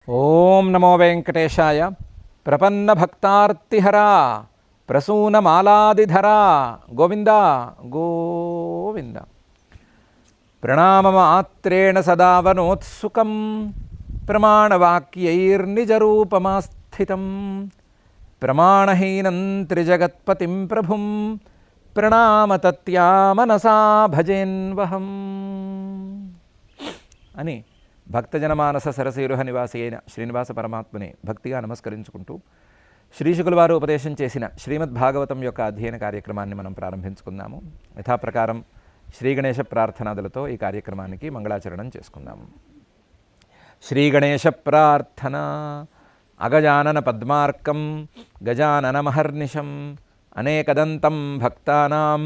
ఓం నమో వెంకటేశాయ. ప్రపన్నభక్తార్తిహరా ప్రసూనమాలాదిధరా గోవింద గోవింద. ప్రణామమాత్రేణ సదావనోత్సుకం ప్రమాణవాక్యైర్నిజరూపమాస్థితం ప్రమాణహీనం త్రిజగత్పతిం ప్రభుం ప్రణామతత్యా మనసా భజేన్వహం అని భక్తజనమానస సరసీరుహ నివాసి అయిన శ్రీనివాస పరమాత్మని భక్తిగా నమస్కరించుకుంటూ శ్రీశుకుల వారు ఉపదేశం చేసిన శ్రీమద్భాగవతం యొక్క అధ్యయన కార్యక్రమాన్ని మనం ప్రారంభించుకుందాము. యథాప్రకారం శ్రీ గణేశ ప్రార్థనాదులతో ఈ కార్యక్రమానికి మంగళాచరణం చేసుకుందాము. శ్రీ గణేశ ప్రార్థన. అగజానన పద్మార్కం గజానన మహర్నిశం అనేకదంతం భక్తానాం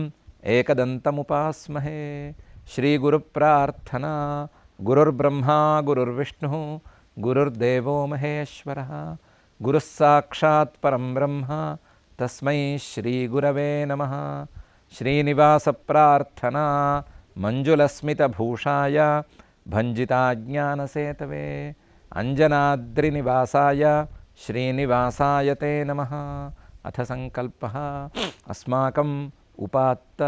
ఏకదంతముపాస్మహే. శ్రీ గురు ప్రార్థన. గురుర్బ్రహ్మా గురుర్విష్ణుః గురుర్దేవో మహేశ్వరః గురుః సాక్షాత్ పరం బ్రహ్మ తస్మై శ్రీ గురవే నమః. శ్రీనివాస ప్రార్థన. మంజులస్మితభూషాయ భంజితాజ్ఞానసేతవే అంజనాద్రినివాసాయ శ్రీనివాసాయ తే నమః. అథ సంకల్పః. అస్మాకం ఉపాత్త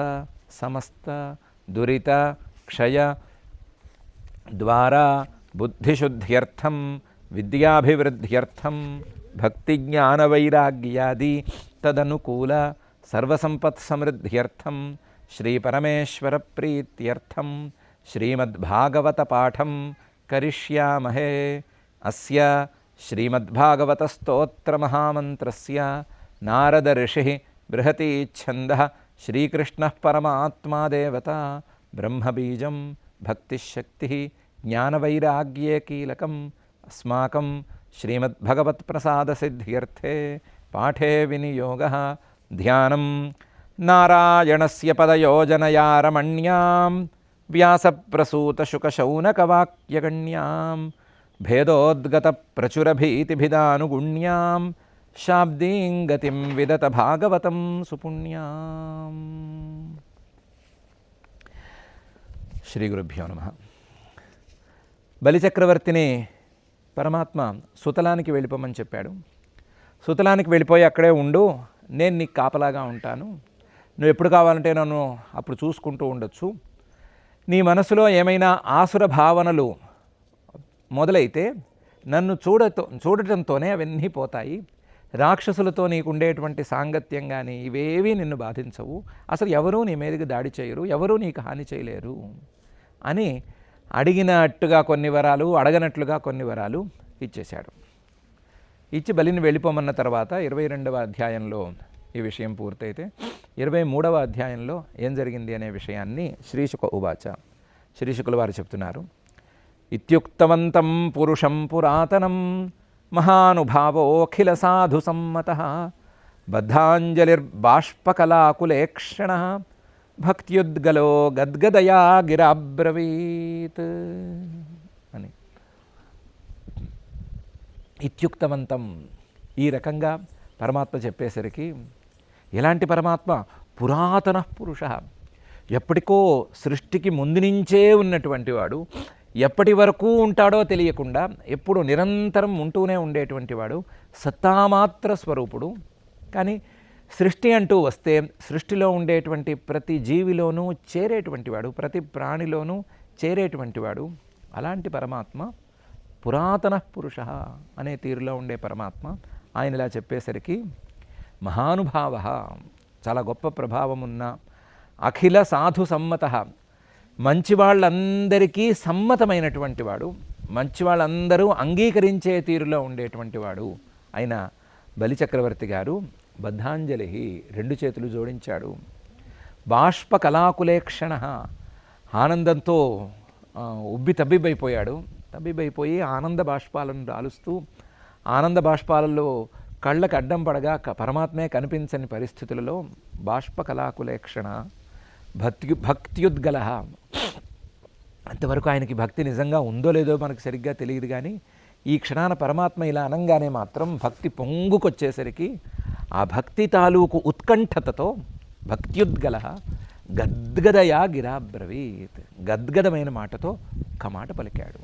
సమస్త దురిత క్షయ ద్వారా బుద్ధిశుద్ధ్యర్థం విద్యాభివృద్ధ్యర్థం భక్తిజ్ఞానవైరాగ్యాది తదనుకూల సర్వసంపత్సమృద్ధ్యర్థం శ్రీపరమేశ్వర ప్రీత్యర్థం శ్రీమద్భాగవత పాఠం కరిష్యామహే. అస్య శ్రీమద్భాగవత స్తోత్రమహామంత్రస్య నారద ఋషిః బృహతి ఛందః శ్రీకృష్ణః పరమాత్మా దేవత బ్రహ్మబీజం భక్తిశక్తి జ్ఞానవైరాగ్యే కీలకం. అస్మాకం శ్రీమద్భగవత్ప్రసాదసిద్ధ్యర్థే పాఠే వినియోగః. ధ్యానం నారాయణస్య పదయోజనయా రమణ్యాం వ్యాసప్రసూతశుకశౌనకవాక్యగణ్యాం భేదోద్గతప్రచురభీతిభిదానుగుణ్యాం శాబ్దీం గతిం విదత భాగవతం సుపుణ్యాం. శ్రీ గురుభ్యో నమః. బలిచక్రవర్తిని పరమాత్మ సుతలానికి వెళ్ళిపోమని చెప్పాడు. సుతలానికి వెళ్ళిపోయి అక్కడే ఉండు, నేను నీకు కాపలాగా ఉంటాను, నువ్వు ఎప్పుడు కావాలంటే నన్ను అప్పుడు చూసుకుంటూ ఉండొచ్చు. నీ మనసులో ఏమైనా ఆసుర భావనలు మొదలైతే నన్ను చూడటంతోనే అవన్నీ పోతాయి. రాక్షసులతో నీకు ఉండేటువంటి సాంగత్యం కానీ ఇవేవీ నిన్ను బాధించవు. అసలు ఎవరూ నీ మీదకి దాడి చేయరు, ఎవరూ నీకు హాని చేయలేరు అని అడిగినట్టుగా కొన్ని వరాలు, అడగనట్లుగా కొన్ని వరాలు ఇచ్చేశాడు. ఇచ్చి బలిని వెళ్ళిపోమన్న తర్వాత 22వ అధ్యాయంలో ఈ విషయం పూర్తయితే 23వ అధ్యాయంలో ఏం జరిగింది అనే విషయాన్ని శ్రీశుక ఉవాచ. శ్రీశుకుల వారు చెప్తున్నారు. ఇత్యుక్తవంతం పురుషం పురాతనం మహానుభావోఖిల సాధు సమ్మతః బద్ధాంజలిర్బాష్పకలాకులేక్షణః భక్త్యుద్గలో గద్గదయా గిరాబ్రవీత్ అని. ఇత్యుక్తవంతం ఈ రకంగా పరమాత్మ చెప్పేసరికి, ఎలాంటి పరమాత్మ? పురాతన పురుష, ఎప్పటికో సృష్టికి ముందు నుంచే ఉన్నటువంటి వాడు, ఎప్పటి వరకు ఉంటాడో తెలియకుండా ఎప్పుడు నిరంతరం ఉంటూనే ఉండేటువంటి వాడు, సత్తామాత్ర స్వరూపుడు. కానీ సృష్టి అంటూ వస్తే సృష్టిలో ఉండేటువంటి ప్రతి జీవిలోనూ చేరేటువంటి వాడు, ప్రతి ప్రాణిలోనూ చేరేటువంటి వాడు. అలాంటి పరమాత్మ పురాతన పురుష అనే తీరులో ఉండే పరమాత్మ ఆయన ఇలా చెప్పేసరికి, మహానుభావ, చాలా గొప్ప ప్రభావం ఉన్న, అఖిల సాధు సమ్మత, మంచి వాళ్ళందరికీ సమ్మతమైనటువంటి వాడు, మంచి వాళ్ళందరూ అంగీకరించే తీరులో ఉండేటువంటి వాడు అయిన బలిచక్రవర్తి గారు బద్ధాంజలి, 2 చేతులు జోడించాడు. బాష్ప కళాకులేక్షణ, ఆనందంతో ఉబ్బి తబ్బిబ్బైపోయాడు. తబ్బిబ్బైపోయి ఆనంద బాష్పాలను రాలుస్తూ, ఆనంద బాష్పాలలో కళ్ళకు అడ్డం పడగా పరమాత్మే కనిపించని పరిస్థితులలో బాష్ప కళాకులేక్షణ భక్త్యుద్గల. అంతవరకు ఆయనకి భక్తి నిజంగా ఉందో లేదో మనకు సరిగ్గా తెలియదు, కానీ ఈ క్షణాన పరమాత్మ ఇలా అనంగానే మాత్రం భక్తి పొంగుకొచ్చేసరికి ఆ భక్తి తాలూకు ఉత్కంఠతతో భక్త్యుద్గల గద్గదయా గిరాబ్రవీత్, గద్గదమైన మాటతో ఒక్క మాట పలికాడు.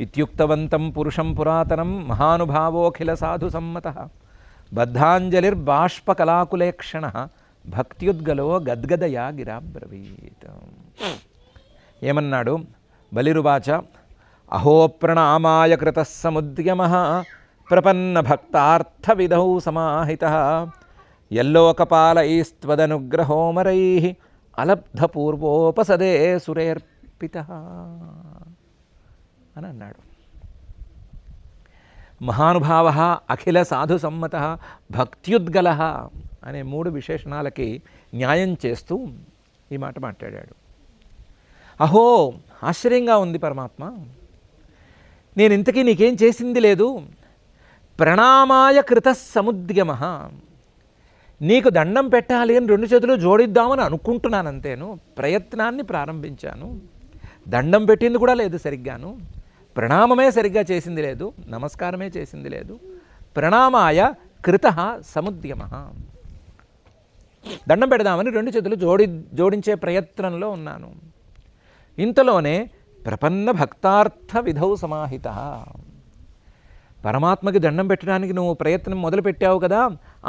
ఇత్యుక్తవంతం పురుషం పురాతనం మహానుభావోఖిల సాధు సమ్మతః బద్ధాంజలిర్బాష్పకలాకులేక్షణః భక్త్యుద్గలో గద్గదయా గిరాబ్రవీత్. ఏమన్నాడు? బలిరువాచ అహో ప్రణామాయ కృతః సముద్యమః ప్రపన్న భక్తార్థవిధౌ సమాహితః యల్లోకపాలైస్త్వదనుగ్రహోమరైః అలబ్ధపూర్వోపసదే సురేర్పితః అని అన్నాడు. మహానుభావః అఖిల సాధు సమ్మతః భక్త్యుద్గలః అనే 3 విశేషణాలకి న్యాయం చేస్తూ ఈ మాట మాట్లాడాడు. అహో, ఆశ్చర్యంగా ఉంది పరమాత్మ, నేను ఇంతకీ నీకేం చేసింది లేదు. ప్రణామాయ కృత సముద్యమః, నీకు దండం పెట్టాలి అని 2 చేతులు జోడిద్దామని అనుకుంటున్నాను అంతేను. ప్రయత్నాన్ని ప్రారంభించాను. దండం పెట్టింది కూడా లేదు సరిగ్గాను. ప్రణామమే సరిగ్గా చేసింది లేదు. నమస్కారమే చేసింది లేదు. ప్రణామాయ కృత సముద్యమః, దండం పెడదామని 2 చేతులు జోడించే ప్రయత్నంలో ఉన్నాను. ఇంతలోనే ప్రపన్న భక్తార్థ విధౌ సమాహిత, పరమాత్మకి దండం పెట్టడానికి నువ్వు ప్రయత్నం మొదలుపెట్టావు కదా,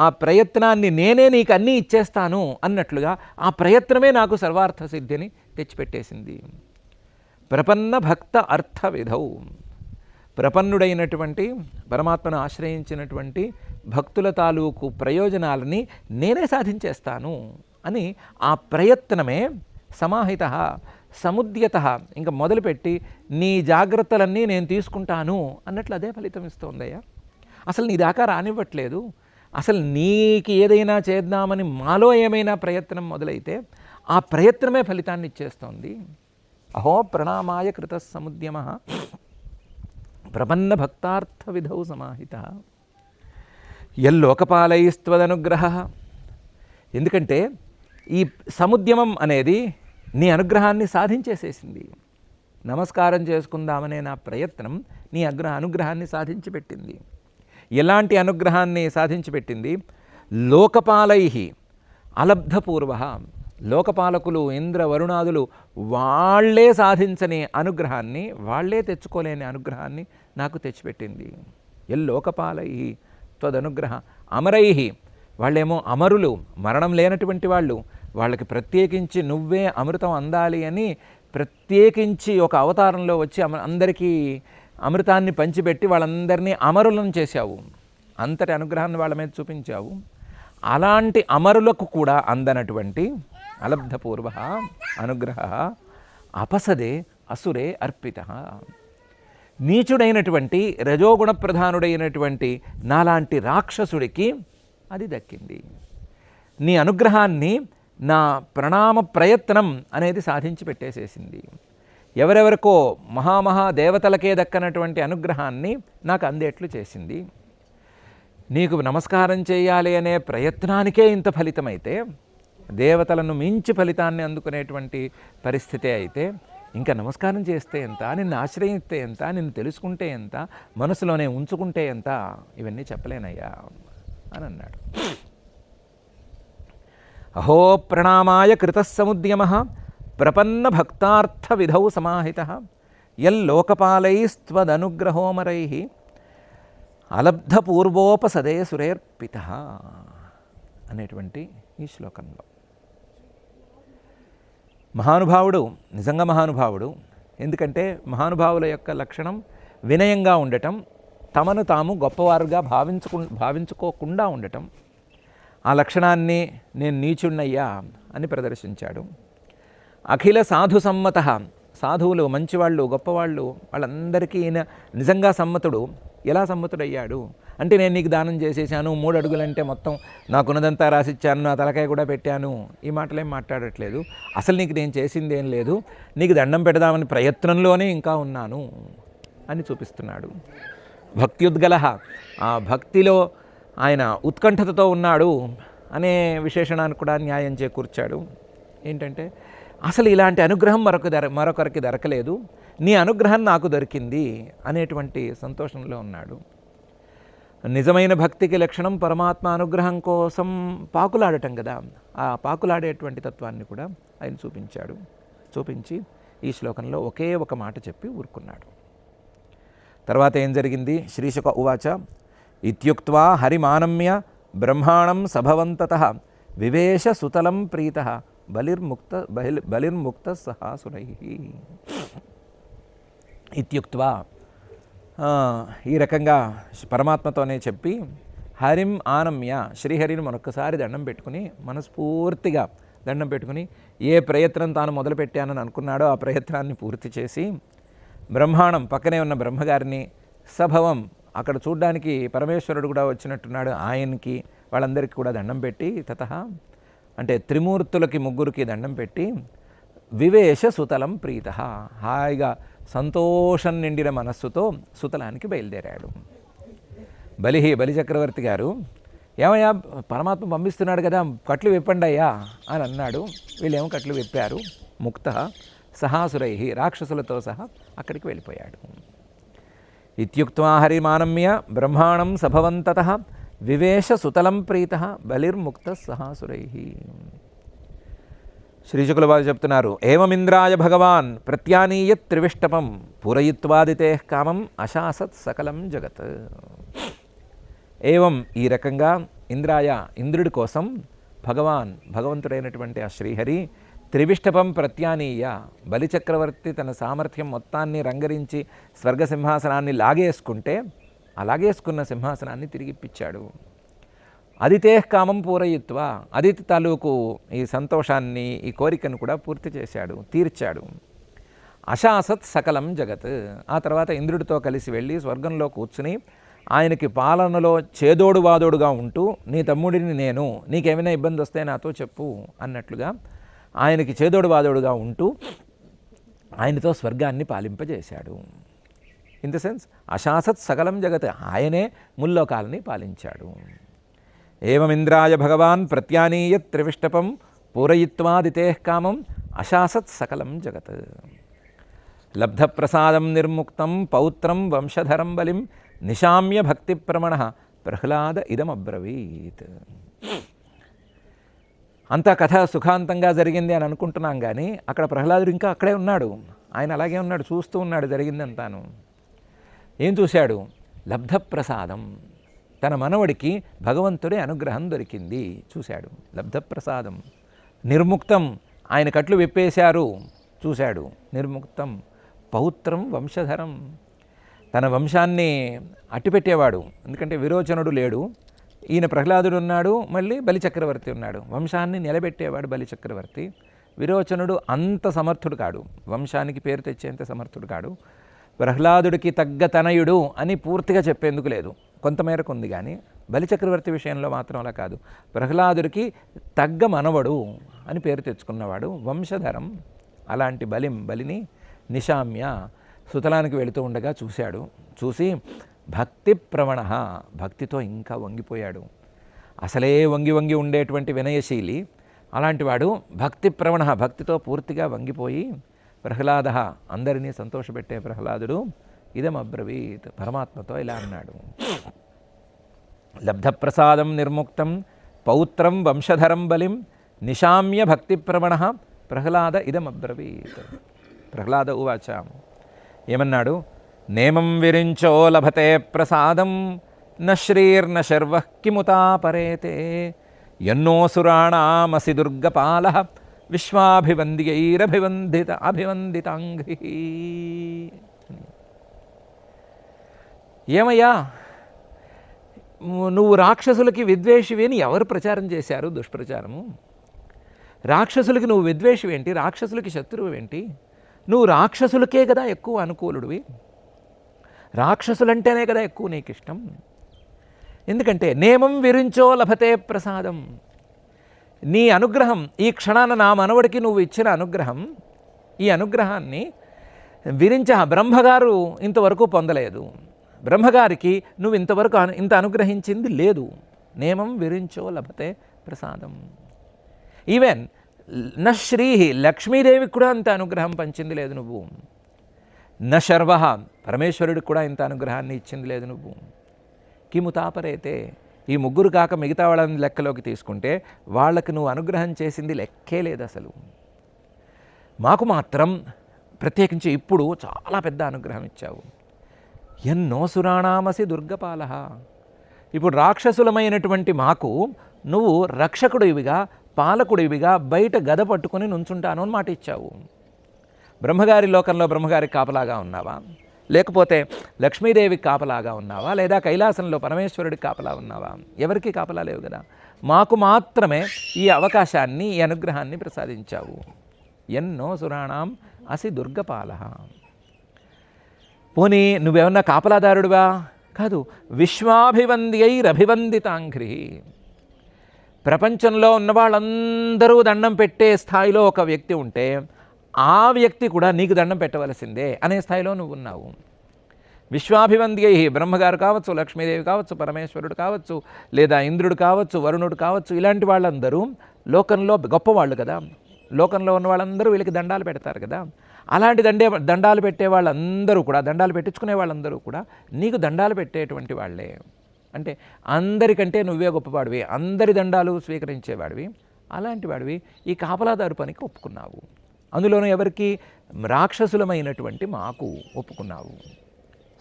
ఆ ప్రయత్నాన్ని నేనే నీకు అన్నీ ఇచ్చేస్తాను అన్నట్లుగా ఆ ప్రయత్నమే నాకు సర్వార్థ సిద్ధిని తెచ్చిపెట్టేసింది. ప్రపన్న భక్త అర్థ విధౌ, ప్రపన్నుడైనటువంటి పరమాత్మను ఆశ్రయించినటువంటి భక్తుల తాలూకు ప్రయోజనాలని నేనే సాధించేస్తాను అని ఆ ప్రయత్నమే సమాహిత సముద్యత, ఇంకా మొదలుపెట్టి నీ జాగ్రత్తలన్నీ నేను తీసుకుంటాను అన్నట్లు అదే ఫలితం ఇస్తోందయ్యా. అసలు నీ దాకా రానివ్వట్లేదు. అసలు నీకు ఏదైనా చేద్దామని మాలో ఏమైనా ప్రయత్నం మొదలైతే ఆ ప్రయత్నమే ఫలితాన్ని ఇచ్చేస్తోంది. అహో ప్రణామాయ కృత సముద్యమః ప్రపన్న భక్తార్థ విధౌ సమాహిత యల్లోకపాలైస్త్వదనుగ్రహ. ఎందుకంటే ఈ సముద్యమం అనేది నీ అనుగ్రహాన్ని సాధించేసేసింది. నమస్కారం చేసుకుందామనే నా ప్రయత్నం నీ అనుగ్రహాన్ని సాధించి పెట్టింది. ఎలాంటి అనుగ్రహాన్ని సాధించి పెట్టింది? లోకపాలై అలబ్ధపూర్వ, లోకపాలకులు ఇంద్ర వరుణాదులు వాళ్లే సాధించని అనుగ్రహాన్ని, వాళ్లే తెచ్చుకోలేని అనుగ్రహాన్ని నాకు తెచ్చిపెట్టింది. ఎల్లోకపాలై త్వదనుగ్రహ అమరై, వాళ్ళేమో అమరులు, మరణం లేనటువంటి వాళ్ళు, వాళ్ళకి ప్రత్యేకించి నువ్వే అమృతం అందాలి అని ప్రత్యేకించి ఒక అవతారంలో వచ్చి అందరికీ అమృతాన్ని పంచిపెట్టి వాళ్ళందరినీ అమరులను చేశావు. అంతటి అనుగ్రహాన్ని వాళ్ళ మీద చూపించావు. అలాంటి అమరులకు కూడా అందనటువంటి అలబ్ధపూర్వ అనుగ్రహ అపసదే అసురే అర్పిత, నీచుడైనటువంటి రజోగుణ ప్రధానుడైనటువంటి నాలాంటి రాక్షసుడికి అది దక్కింది. నీ అనుగ్రహాన్ని నా ప్రణామ ప్రయత్నం అనేది సాధించి పెట్టేసేసింది. ఎవరెవరికో మహామహా దేవతలకే దక్కనటువంటి అనుగ్రహాన్ని నాకు అందేట్లు చేసింది. నీకు నమస్కారం చేయాలి అనే ప్రయత్నానికే ఇంత ఫలితమైతే, దేవతలను మించి ఫలితాన్ని అందుకునేటువంటి పరిస్థితే అయితే, ఇంకా నమస్కారం చేస్తే ఎంత, నిన్ను ఆశ్రయిస్తే ఎంత, నిన్ను తెలుసుకుంటే ఎంత, మనసులోనే ఉంచుకుంటే ఎంత, ఇవన్నీ చెప్పలేనయ్యా అని అన్నాడు. అహో ప్రణామాయ కృత సముద్యమః ప్రపన్న భక్తార్థ విధౌ సమాహిత యల్లోకపాలైస్త్వదనుగ్రహోమరై అలబ్ధపూర్వోపసదే సురేర్పిత అనేటువంటి ఈ శ్లోకంలో మహానుభావుడు, నిజంగా మహానుభావుడు. ఎందుకంటే మహానుభావుల యొక్క లక్షణం వినయంగా ఉండటం, తమను తాము గొప్పవారుగా భావించుకోకుండా ఉండటం. ఆ లక్షణాన్ని నేను నీచుణ్ణయ్యా అని ప్రదర్శించాడు. అఖిల సాధు సమ్మత, సాధువులు, మంచివాళ్ళు, గొప్పవాళ్ళు, వాళ్ళందరికీ ఈయన నిజంగా సమ్మతుడు. ఎలా సమ్మతుడయ్యాడు అంటే, నేను నీకు దానం చేసేసాను, 3 అడుగులంటే మొత్తం నాకున్నదంతా రాసిచ్చాను, నా తలకాయ కూడా పెట్టాను, ఈ మాటలేం మాట్లాడట్లేదు. అసలు నీకు నేను చేసింది ఏం లేదు, నీకు దండం పెడదామని ప్రయత్నంలోనే ఇంకా ఉన్నాను అని చూపిస్తున్నాడు. భక్త్యుద్గల, ఆ భక్తిలో ఆయన ఉత్కంఠతతో ఉన్నాడు అనే విశేషణాన్ని కూడా న్యాయం చేకూర్చాడు. ఏంటంటే, అసలు ఇలాంటి అనుగ్రహం మరొకరికి దొరకలేదు, నీ అనుగ్రహం నాకు దొరికింది అనేటువంటి సంతోషంలో ఉన్నాడు. నిజమైన భక్తికి లక్షణం పరమాత్మ అనుగ్రహం కోసం పాకులాడటం కదా. ఆ పాకులాడేటువంటి తత్వాన్ని కూడా ఆయన చూపించాడు. చూపించి ఈ శ్లోకంలో ఒకే ఒక మాట చెప్పి ఊరుకున్నాడు. తర్వాత ఏం జరిగింది? శ్రీశుక ఉవాచ ఇత్యుక్త్వా హరిమానమ్య బ్రహ్మాణం సభవంతతః వివేశ సుతలం ప్రీతః బలిర్ముక్త సహాసురైః. ఇత్యుక్త్వా ఈ రకంగా పరమాత్మతోనే చెప్పి హరిం ఆనమ్య శ్రీహరిని మరొకసారి దండం పెట్టుకుని మనస్ఫూర్తిగా దండం పెట్టుకుని ఏ ప్రయత్నం తాను మొదలుపెట్టానని అనుకున్నాడో ఆ ప్రయత్నాన్ని పూర్తి చేసి బ్రహ్మాండం పక్కనే ఉన్న బ్రహ్మగారిని సభవం అక్కడ చూడ్డానికి పరమేశ్వరుడు కూడా వచ్చినట్టున్నాడు ఆయనకి వాళ్ళందరికీ కూడా దండం పెట్టి తతః అంటే త్రిమూర్తులకి ముగ్గురికి దండం పెట్టి వివేశ సుతలం ప్రీత హాయిగా సంతోషం నిండిన మనస్సుతో సుతలానికి బయలుదేరాడు. బలి చక్రవర్తి గారు ఏమయ్యా పరమాత్మ పంపిస్తున్నాడు కదా కట్లు విప్పండి అయ్యా అని అన్నాడు. వీళ్ళేమో కట్లు విప్పారు. ముక్త సహాసురై రాక్షసులతో సహా అక్కడికి వెళ్ళిపోయాడు. ఇత్యుక్త్వా హరిమానమ్య బ్రహ్మాణం సభవంతతః వివేశ సుతలం ప్రీతః బలిర్ముక్త సహాసురై. శ్రీశుకుల వారు చెప్తున్నారు ఏవమింద్రాయ భగవాన్ ప్రత్యానీయ త్రివిష్టపం పూరయిత్వాదితే కామం అశాసత్ సకలం జగత్. ఏవం ఈ రకంగా ఇంద్రుడి కోసం భగవంతుడైనటువంటి ఆ శ్రీహరి త్రివిష్టపం ప్రత్యానీయ బలిచక్రవర్తి తన సామర్థ్యం మొత్తాన్ని రంగరించి స్వర్గసింహాసనాన్ని లాగేసుకుంటే ఆ లాగేసుకున్న సింహాసనాన్ని తిరిగిప్పించాడు. అదితే కామం పూరయిత్వ అదితి తాలూకు ఈ సంతోషాన్ని ఈ కోరికను కూడా పూర్తి చేశాడు, తీర్చాడు. అశాసత్ సకలం జగత్. ఆ తర్వాత ఇంద్రుడితో కలిసి వెళ్ళి స్వర్గంలో కూర్చుని ఆయనకి పాలనలో చేదోడు వాదోడుగా ఉంటూ నీ తమ్ముడిని నేను, నీకేమైనా ఇబ్బంది వస్తే నాతో చెప్పు అన్నట్లుగా ఆయనకి చేదోడు వాదోడుగా ఉంటూ ఆయనతో స్వర్గాన్ని పాలింపజేశాడు. ఇన్ ద సెన్స్ అశాసత్ సకలం జగత్, ఆయనే ముల్లోకాలని పాలించాడు. ఏవమింద్రాయ భగవాన్ ప్రత్యానీయ త్రివిష్టపం పూరయిత్వాదితే కామం అశాసత్ సకలం జగత్. లబ్ధప్రసాదం నిర్ముక్తం పౌత్రం వంశధరం బలిం నిశామ్య భక్తిప్రమణ ప్రహ్లాద ఇదమబ్రవీత్. అంతా కథ సుఖాంతంగా జరిగింది అని అనుకుంటున్నాం కానీ అక్కడ ప్రహ్లాదుడు ఇంకా అక్కడే ఉన్నాడు. ఆయన అలాగే ఉన్నాడు, చూస్తూ ఉన్నాడు జరిగిందంతాను. ఏం చూశాడు? లబ్ధప్రసాదం, తన మనవడికి భగవంతుడి అనుగ్రహం దొరికింది చూశాడు. లబ్ధప్రసాదం. నిర్ముక్తం, ఆయన కట్లు విప్పేశారు చూశాడు. నిర్ముక్తం. పౌత్రం వంశధరం, తన వంశాన్ని అట్టిపెట్టేవాడు. ఎందుకంటే విరోచనుడు లేడు, ఈయన ప్రహ్లాదుడు ఉన్నాడు, మళ్ళీ బలిచక్రవర్తి ఉన్నాడు. వంశాన్ని నిలబెట్టేవాడు బలిచక్రవర్తి. విరోచనుడు అంత సమర్థుడు కాడు, వంశానికి పేరు తెచ్చేంత సమర్థుడు కాడు. ప్రహ్లాదుడికి తగ్గ తనయుడు అని పూర్తిగా చెప్పేందుకు లేదు, కొంతమేరకు ఉంది. కానీ బలిచక్రవర్తి విషయంలో మాత్రం అలా కాదు. ప్రహ్లాదుడికి తగ్గ మనవడు అని పేరు తెచ్చుకున్నవాడు, వంశధరం. అలాంటి బలిని నిశామ్య సుతలానికి వెళుతూ ఉండగా చూశాడు. చూసి భక్తి ప్రవణ, భక్తితో ఇంకా వంగిపోయాడు. అసలే వంగి ఉండేటువంటి వినయశీలి, అలాంటి వాడు భక్తి ప్రవణ, భక్తితో పూర్తిగా వంగిపోయి ప్రహ్లాద, అందరినీ సంతోషపెట్టే ప్రహ్లాదుడు ఇదమబ్రవీత్, పరమాత్మతో ఇలా అన్నాడు. లబ్ధప్రసాదం నిర్ముక్తం పౌత్రం వంశధరం బలిం నిశామ్య భక్తి ప్రవణ ప్రహ్లాద ఇదమబ్రవీత్. ప్రహ్లాద ఉవాచ, ఏమన్నాడు? నేమం విరించో లభతే ప్రసాదం న శ్రీర్న శర్వః కిముతాపరేతే యన్నోసురాణామసి దుర్గపాల అభివందితాంఘ్రి. ఏమయ్యా నువ్వు రాక్షసులకి విద్వేషివి అని ఎవరు ప్రచారం చేశారు? దుష్ప్రచారము. రాక్షసులకి నువ్వు విద్వేషివేంటి? రాక్షసులకి శత్రువు ఏంటి? నువ్వు రాక్షసులకే కదా ఎక్కువ అనుకూలుడివి, రాక్షసులంటేనే కదా ఎక్కువ నీకు ఇష్టం. ఎందుకంటే నేమం విరించో లభతే ప్రసాదం, నీ అనుగ్రహం, ఈ క్షణాన నా మనవడికి నువ్వు ఇచ్చిన అనుగ్రహం, ఈ అనుగ్రహాన్ని బ్రహ్మగారు ఇంతవరకు పొందలేదు. బ్రహ్మగారికి నువ్వు ఇంతవరకు ఇంత అనుగ్రహించింది లేదు. నేమం విరించో లభతే ప్రసాదం. ఈవెన్ న శ్రీ, లక్ష్మీదేవికి కూడా ఇంత అనుగ్రహం పంచింది లేదు నువ్వు. న శర్వ, పరమేశ్వరుడికి కూడా ఇంత అనుగ్రహాన్ని ఇచ్చింది లేదు నువ్వు. కిముతాపరైతే, ఈ ముగ్గురు కాక మిగతా వాళ్ళని లెక్కలోకి తీసుకుంటే వాళ్ళకి నువ్వు అనుగ్రహం చేసింది లెక్కే లేదు అసలు. మాకు మాత్రం ప్రత్యేకించి ఇప్పుడు చాలా పెద్ద అనుగ్రహం ఇచ్చావు. ఎన్నో సురాణామసి దుర్గపాల. ఇప్పుడు రాక్షసులమైనటువంటి మాకు నువ్వు రక్షకుడివిగా పాలకుడివిగా బయట గద పట్టుకొని నుంచుంటాను అని మాట ఇచ్చావు. బ్రహ్మగారి లోకంలో బ్రహ్మగారికి కాపలాగా ఉన్నావా, లేకపోతే లక్ష్మీదేవికి కాపలాగా ఉన్నావా, లేదా కైలాసంలో పరమేశ్వరుడికి కాపలా ఉన్నావా? ఎవరికి కాపలా లేవు కదా. మాకు మాత్రమే ఈ అవకాశాన్ని, ఈ అనుగ్రహాన్ని ప్రసాదించావు. ఎన్నో సురాణం అసి దుర్గపాల. పోనీ నువ్వేమన్నా కాపలాదారుడివా? కాదు. విశ్వాభివంద్యైరభివందితాంఘ్రి. ప్రపంచంలో ఉన్న వాళ్ళందరూ దండం పెట్టే స్థాయిలో ఒక వ్యక్తి ఉంటే ఆ వ్యక్తి కూడా నీకు దండం పెట్టవలసిందే అనే స్థాయిలో నువ్వు ఉన్నావు. విశ్వాభివంద్యై, బ్రహ్మగారు కావచ్చు, లక్ష్మీదేవి కావచ్చు, పరమేశ్వరుడు కావచ్చు, లేదా ఇంద్రుడు కావచ్చు, వరుణుడు కావచ్చు, ఇలాంటి వాళ్ళందరూ లోకంలో గొప్పవాళ్ళు కదా. లోకంలో ఉన్న వాళ్ళందరూ వీళ్ళకి దండాలు పెడతారు కదా. అలాంటి దండాలు పెట్టే వాళ్ళందరూ కూడా, దండాలు పెట్టించుకునే వాళ్ళందరూ కూడా నీకు దండాలు పెట్టేటువంటి వాళ్ళే. అంటే అందరికంటే నువ్వే గొప్పవాడివి, అందరి దండాలు స్వీకరించేవాడివి. అలాంటి వాడివి ఈ కాపలాదారు పనికి ఒప్పుకున్నావు. అందులోనూ ఎవరికి? రాక్షసులమైనటువంటి మాకు ఒప్పుకున్నావు.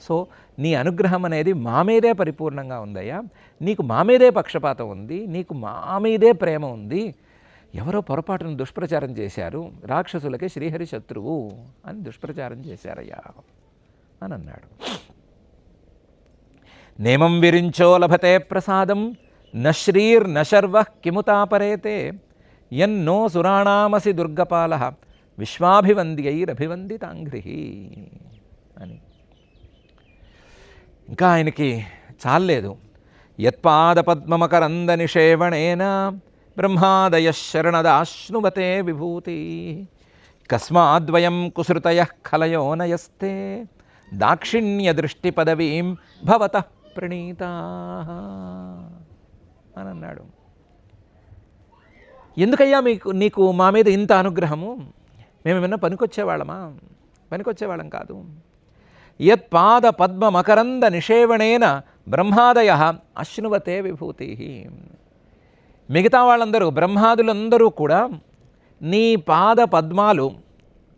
సో నీ అనుగ్రహం అనేది మా మీదే పరిపూర్ణంగా ఉందయ్యా. నీకు మా మీదే పక్షపాతం ఉంది, నీకు మా మీదే ప్రేమ ఉంది. ఎవరో పొరపాటును దుష్ప్రచారం చేశారు, రాక్షసులకి శ్రీహరి శత్రువు అని దుష్ప్రచారం చేశారయ్యా అని అన్నాడు. నేమం విరించో లభతే ప్రసాదం నశ్రీర్న శర్వ కిముతాపరేతే ఎన్నో సురాణామసి దుర్గపాల విశ్వాభివంద్యైరభివందితాంఘ్రి అని. ఇంకా ఆయనకి చాలేదు. యత్పాదపద్మమకరంద నిషేవణేన బ్రహ్మాదయ శరణదాశ్నువతే విభూతి కస్మాద్వయం కుసృతయః ఖలయోనయస్తే దాక్షిణ్యదృష్టి పదవీం భవతః ప్రణీతాః అని అన్నాడు. ఎందుకయ్యా నీకు మా మీద ఇంత అనుగ్రహము? మేమేమన్నా పనికొచ్చేవాళ్ళమా? పనికొచ్చేవాళ్ళం కాదు. యత్పాద పద్మ మకరంద నిషేవణేన బ్రహ్మాదయ అశ్నువతే విభూతి. మిగతా వాళ్ళందరూ, బ్రహ్మాదులందరూ కూడా నీ పాద పద్మాలు,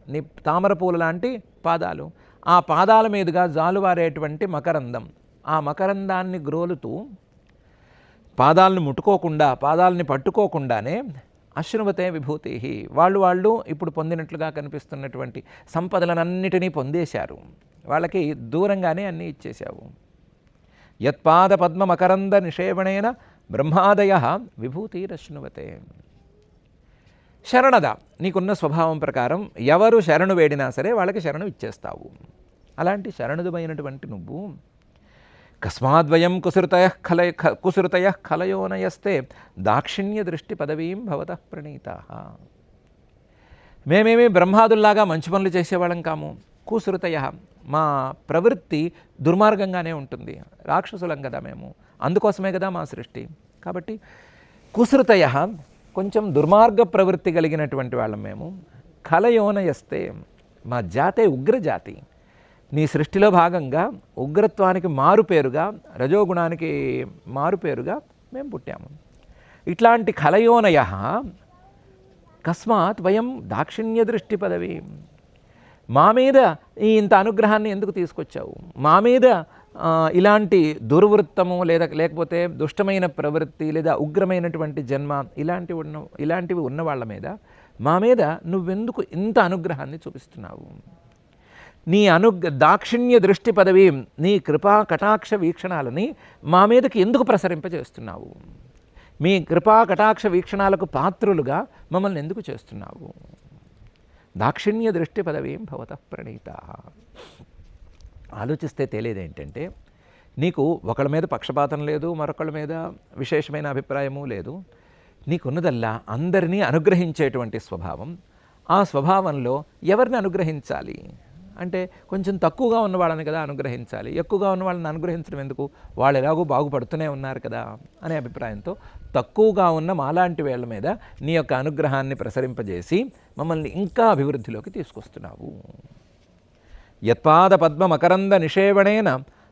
నీ తామరపూల లాంటి పాదాలు, ఆ పాదాల మీదుగా జాలువారేటువంటి మకరందం, ఆ మకరందాన్ని గ్రోలుతూ పాదాలను ముట్టుకోకుండా, పాదాలని పట్టుకోకుండానే అశ్నువతే విభూతి, వాళ్ళు ఇప్పుడు పొందినట్లుగా కనిపిస్తున్నటువంటి సంపదలనన్నిటినీ పొందేశారు. వాళ్ళకి దూరంగానే అన్నీ ఇచ్చేశావు. యత్పాద పద్మ మకరంద నిషేవణేన బ్రహ్మాదయ విభూతిరశ్నువతే. శరణద, నీకున్న స్వభావం ప్రకారం ఎవరు శరణు వేడినా సరే వాళ్ళకి శరణు ఇచ్చేస్తావు. అలాంటి శరణుదుమైనటువంటి నువ్వు కస్మాద్వయం కుసృతయః ఖలయోనయస్తే దాక్షిణ్య దృష్టి పదవీం భవతః ప్రణీతాః. మేమేమి బ్రహ్మాదుల్లాగా మంచి పనులు చేసేవాళ్ళం కాము. కుసృతయ, మా ప్రవృత్తి దుర్మార్గంగానే ఉంటుంది. రాక్షసులం కదా మేము, అందుకోసమే కదా మా సృష్టి. కాబట్టి కుసృతయ, కొంచెం దుర్మార్గ ప్రవృత్తి కలిగినటువంటి వాళ్ళం మేము. ఖలయోనయస్తే, మా జాతే ఉగ్రజాతి. నీ సృష్టిలో భాగంగా ఉగ్రత్వానికి మారుపేరుగా, రజోగుణానికి మారుపేరుగా మేము పుట్టాము. ఇట్లాంటి ఖలయోనయ కస్మాత్ వయం దాక్షిణ్య దృష్టి పదవి. మా మీద ఇంత అనుగ్రహాన్ని ఎందుకు తీసుకొచ్చావు? మా మీద ఇలాంటి దుర్వృత్తము లేకపోతే దుష్టమైన ప్రవృత్తి లేదా ఉగ్రమైనటువంటి జన్మ ఇలాంటివి ఉన్న వాళ్ళ మీద మా మీద నువ్వెందుకు ఇంత అనుగ్రహాన్ని చూపిస్తున్నావు? నీ దాక్షిణ్య దృష్టి పదవి, నీ కృపా కటాక్ష వీక్షణాలని మా మీదకి ఎందుకు ప్రసరింపజేస్తున్నావు? మీ కృపా కటాక్ష వీక్షణాలకు పాత్రులుగా మమ్మల్ని ఎందుకు చేస్తున్నావు? దాక్షిణ్య దృష్టి పదవీం భవతః ప్రణీతాః. ఆలోచిస్తే తెలియదేంటంటే, నీకు ఒకళ్ళ మీద పక్షపాతం లేదు, మరొకళ్ళ మీద విశేషమైన అభిప్రాయము లేదు. నీకున్నదల్లా అందరినీ అనుగ్రహించేటువంటి స్వభావం. ఆ స్వభావంలో ఎవరిని అనుగ్రహించాలి అంటే, కొంచెం తక్కువగా ఉన్న వాళ్ళని కదా అనుగ్రహించాలి. ఎక్కువగా ఉన్న వాళ్ళని అనుగ్రహించడం ఎందుకు? వాళ్ళు ఎలాగో బాగుపడుతూనే ఉన్నారు కదా అనే అభిప్రాయంతో తక్కువగా ఉన్న మాలాంటి వేళ్ల మీద నీ యొక్క అనుగ్రహాన్ని ప్రసరింపజేసి మమ్మల్ని ఇంకా అభివృద్ధిలోకి తీసుకొస్తున్నావు. యత్పాద పద్మ మకరంద నిషేవణేన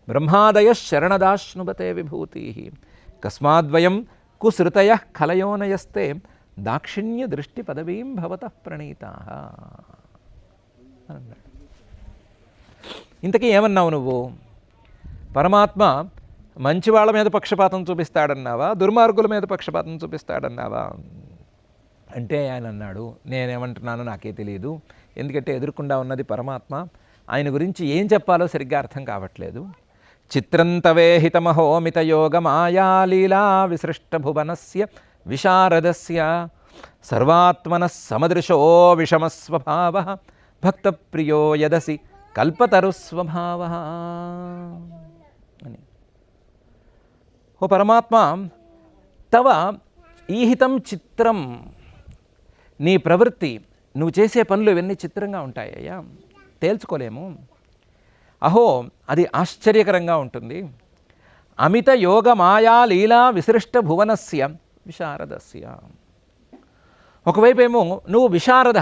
బ్రహ్మాదయ శరణదాశ్నువతే విభూతి కస్మాద్వయం కుసృతయ ఖలయోనయస్తే దాక్షిణ్య దృష్టి పదవీం భవతః ప్రణీతాః అన్నాడు. ఇంతకీ ఏమన్నావు నువ్వు? పరమాత్మ మంచి వాళ్ళ మీద పక్షపాతం చూపిస్తాడన్నావా, దుర్మార్గుల మీద పక్షపాతం చూపిస్తాడన్నావా అంటే ఆయన అన్నాడు, నేనేమంటున్నానో నాకే తెలియదు. ఎందుకంటే ఎదురుకుండా ఉన్నది పరమాత్మ. ఆయన గురించి ఏం చెప్పాలో సరిగ్గా అర్థం కావట్లేదు. చిత్రం తవేహితమహోమిత యోగ మాయాలీలా విసృష్ట భువనస్య విశారదస్య సర్వాత్మనః సమదృశో విషమస్వభావ భక్తప్రియో యదసి కల్పతరుస్వభావ అని. ఓ పరమాత్మ, తవ ఈహితం చిత్రం, నీ ప్రవృత్తి, నువ్వు చేసే పనులు ఇవన్నీ చిత్రంగా ఉంటాయ్యా, తేల్చుకోలేము. అహో, అది ఆశ్చర్యకరంగా ఉంటుంది. అమిత యోగ మాయా లీలా విసృష్ట భువనస్య విశారదస్య. ఒకవైపేమో నువ్వు విశారద,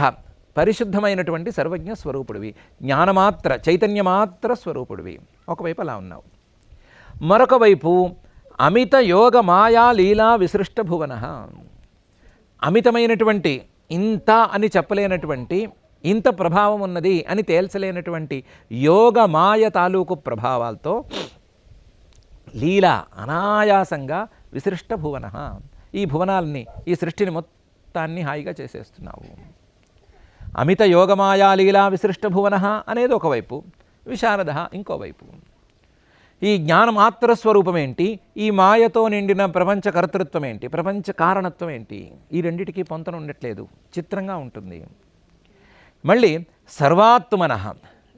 పరిశుద్ధమైనటువంటి సర్వజ్ఞ స్వరూపుడివి, జ్ఞానమాత్ర చైతన్యమాత్ర స్వరూపుడివి, ఒకవైపు అలా ఉన్నావు. మరొక వైపు అమిత యోగ మాయా లీలా విసృష్ట భువన, అమితమైనటువంటి, ఇంత అని చెప్పలేనటువంటి, ఇంత ప్రభావం ఉన్నది అని తేల్చలేనటువంటి యోగ మాయ తాలూకు ప్రభావాలతో లీల అనాయాసంగా విసృష్ట భువన, ఈ భువనాలని, ఈ సృష్టిని మొత్తాన్ని హాయిగా చేసేస్తున్నావు. అమిత యోగమాయా లీలా విసృష్ట భువన అనేది ఒకవైపు, విశారద ఇంకోవైపు. ఈ జ్ఞానమాత్ర స్వరూపం ఏంటి, ఈ మాయతో నిండిన ప్రపంచ కర్తృత్వం ఏంటి, ప్రపంచ కారణత్వం ఏంటి, ఈ రెండిటికి పొంతన ఉండట్లేదు, చిత్రంగా ఉంటుంది. మళ్ళీ సర్వాత్మన,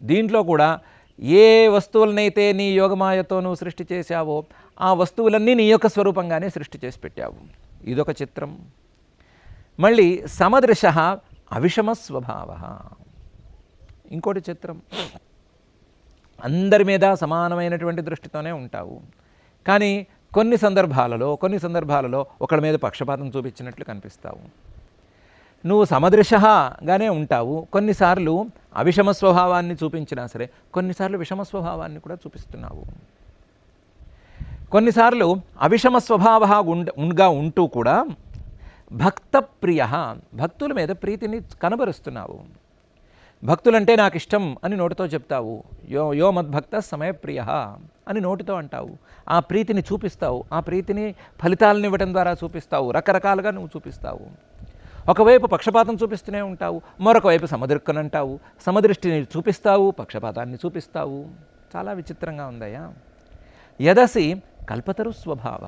దీంట్లో కూడా ఏ వస్తువులనైతే నీ యోగమాయతో నువ్వు సృష్టి చేశావో ఆ వస్తువులన్నీ నీ యొక్క స్వరూపంగానే సృష్టి చేసి పెట్టావు, ఇదొక చిత్రం. మళ్ళీ సమదృశ అవిషమ స్వభావ, ఇంకోటి చిత్రం. అందరి మీద సమానమైనటువంటి దృష్టితోనే ఉంటావు, కానీ కొన్ని సందర్భాలలో ఒకళ్ళ మీద పక్షపాతం చూపించినట్లు కనిపిస్తావు. నువ్వు సమదృశగానే ఉంటావు, కొన్నిసార్లు అవిషమ స్వభావాన్ని చూపించినా సరే కొన్నిసార్లు విషమ స్వభావాన్ని కూడా చూపిస్తున్నావు. కొన్నిసార్లు అవిషమ స్వభావగా ఉంటూ కూడా భక్తప్రియ, భక్తుల మీద ప్రీతిని కనబరుస్తున్నావు. భక్తులంటే నాకు ఇష్టం అని నోటితో చెప్తావు, యో మద్భక్త సమయప్రియ అని నోటితో అంటావు, ఆ ప్రీతిని చూపిస్తావు, ఆ ప్రీతిని ఫలితాలను ఇవ్వడం ద్వారా చూపిస్తావు, రకరకాలుగా నువ్వు చూపిస్తావు. ఒకవైపు పక్షపాతం చూపిస్తూనే ఉంటావు, మరొక వైపు సమదృక్కునంటావు, సమదృష్టిని చూపిస్తావు, పక్షపాతాన్ని చూపిస్తావు. చాలా విచిత్రంగా ఉందయ్యా. యదసి కల్పతరు స్వభావ,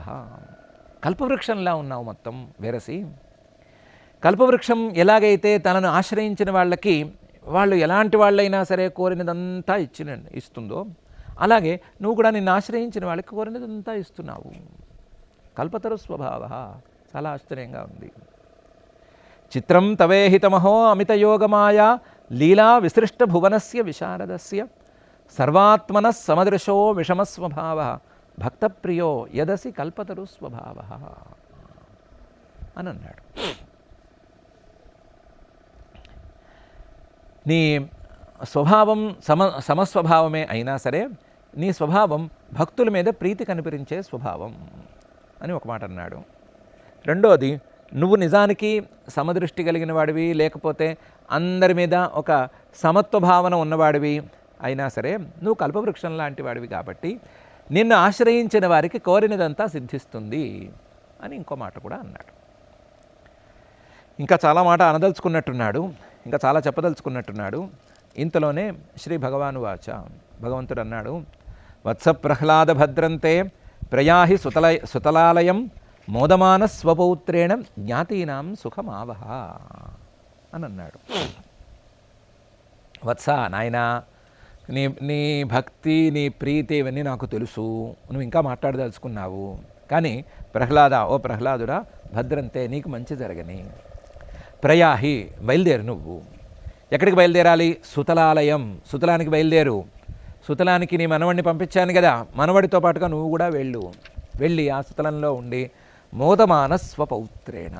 కల్పవృక్షంలా ఉన్నావు మొత్తం వెరసి. కల్పవృక్షం ఎలాగైతే తనను ఆశ్రయించిన వాళ్ళకి, వాళ్ళు ఎలాంటి వాళ్ళైనా సరే కోరినదంతా ఇస్తుందో, అలాగే నువ్వు కూడా నిన్ను ఆశ్రయించిన వాళ్ళకి కోరినదంతా ఇస్తున్నావు. కల్పతరు స్వభావ, చాలా ఆశ్చర్యంగా ఉంది. చిత్రం తవేహితమహో అమితయోగమాయా లీలా విసృష్ట భువనస్య విశారదస్య సర్వాత్మనః సమదృశో విషమస్వభావ భక్తప్రియో యదసి కల్పతరు స్వభావ అని అన్నాడు. నీ స్వభావం సమస్వభావమే అయినా సరే నీ స్వభావం భక్తుల మీద ప్రీతి కనిపించే స్వభావం అని ఒక మాట అన్నాడు. రెండోది, నువ్వు నిజానికి సమదృష్టి కలిగిన వాడివి, లేకపోతే అందరి మీద ఒక సమత్వ భావన ఉన్నవాడివి అయినా సరే నువ్వు కల్పవృక్షం లాంటి వాడివి కాబట్టి నిన్ను ఆశ్రయించిన వారికి కోరినదంతా సిద్ధిస్తుంది అని ఇంకో మాట కూడా అన్నాడు. ఇంకా చాలా మాట అనదలుచుకున్నట్టున్నాడు, ఇంకా చాలా చెప్పదలుచుకున్నట్టున్నాడు. ఇంతలోనే శ్రీ భగవాను వాచ, భగవంతుడు అన్నాడు, వత్స ప్రహ్లాద భద్రంతే ప్రయాహి సుతలాలయం మోదమాన స్వపౌత్రేణ జ్ఞాతీనాం సుఖమావహ అని అన్నాడు. వత్స, నాయనా, నీ భక్తి, నీ ప్రీతి ఇవన్నీ నాకు తెలుసు, నువ్వు ఇంకా మాట్లాడదలుచుకున్నావు. కానీ ఓ ప్రహ్లాదుడా, భద్రంతే, నీకు మంచి జరగని. ప్రయాహి, బయలుదేరు. నువ్వు ఎక్కడికి బయలుదేరాలి? సుతలాలయం, సుతలానికి బయలుదేరు. సుతలానికి నీ మనవడిని పంపించాను కదా, మనవడితో పాటుగా నువ్వు కూడా వెళ్ళి ఆ సుతలంలో ఉండి మోదమాన స్వపౌత్రేణ,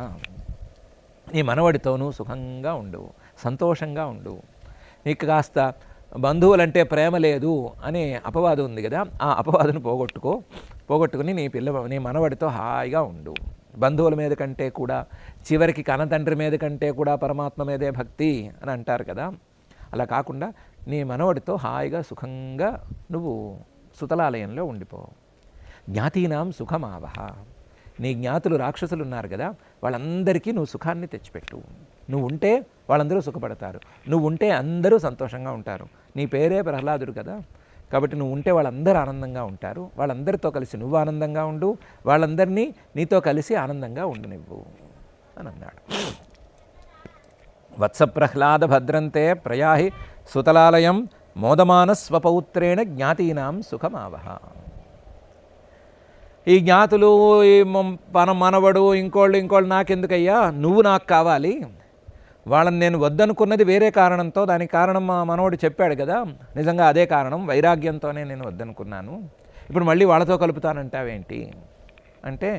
నీ మనవడితోనూ సుఖంగా ఉండు, సంతోషంగా ఉండు. నీకు కాస్త బంధువులంటే ప్రేమ లేదు అనే అపవాదం ఉంది కదా, ఆ అపవాదును పోగొట్టుకుని నీ మనవడితో హాయిగా ఉండు. బంధువుల మీద కంటే కూడా, చివరికి కన్నతండ్రి మీద కంటే కూడా పరమాత్మ మీదే భక్తి అని అంటారు కదా, అలా కాకుండా నీ మనవడితో హాయిగా సుఖంగా నువ్వు సుతలాలయంలో ఉండిపో. జ్ఞాతీనాం సుఖమావహ, నీ జ్ఞాతులు రాక్షసులు ఉన్నారు కదా, వాళ్ళందరికీ నువ్వు సుఖాన్ని తెచ్చిపెట్టు. నువ్వు ఉంటే వాళ్ళందరూ సుఖపడతారు, నువ్వు ఉంటే అందరూ సంతోషంగా ఉంటారు. నీ పేరే ప్రహ్లాదుడు కదా, కాబట్టి నువ్వు ఉంటే వాళ్ళందరూ ఆనందంగా ఉంటారు. వాళ్ళందరితో కలిసి నువ్వు ఆనందంగా ఉండు, వాళ్ళందరినీ నీతో కలిసి ఆనందంగా ఉండనివ్వు అని అన్నాడు. వత్స ప్రహ్లాద భద్రంతే ప్రయాహి సుతలాలయం మోదమాన స్వపౌత్రేణ జ్ఞాతీనాం సుఖమావహ. ఈ జ్ఞాతులు, ఈ మనవడు, ఇంకోళ్ళు నాకెందుకయ్యా, నువ్వు నాకు కావాలి. వాళ్ళని నేను వద్దనుకున్నది వేరే కారణంతో, దానికి కారణం మా మనవడు చెప్పాడు కదా, నిజంగా అదే కారణం, వైరాగ్యంతోనే నేను వద్దనుకున్నాను. ఇప్పుడు మళ్ళీ వాళ్ళతో కలుపుతానంటావేంటి అంటే,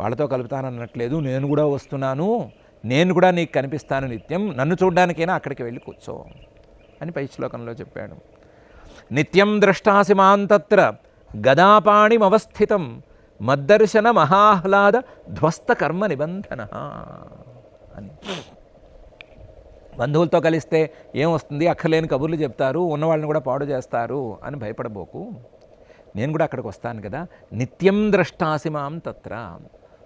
వాళ్ళతో కలుపుతానన్నట్లేదు, నేను కూడా వస్తున్నాను, నేను కూడా నీకు కనిపిస్తాను నిత్యం, నన్ను చూడ్డానికైనా అక్కడికి వెళ్ళి కూర్చో అని పై శ్లోకంలో చెప్పాడు. నిత్యం ద్రష్టాసి మాం తత్ర గదాపాణిమవస్థితం మద్దర్శన మహాహ్లాద ధ్వస్త కర్మ నిబంధన అని. బంధువులతో కలిస్తే ఏమొస్తుంది, అక్కర్లేని కబుర్లు చెప్తారు, ఉన్నవాళ్ళని కూడా పాడు చేస్తారు అని భయపడబోకు. నేను కూడా అక్కడికి వస్తాను కదా. నిత్యం ద్రష్టాసి మాం తత్ర,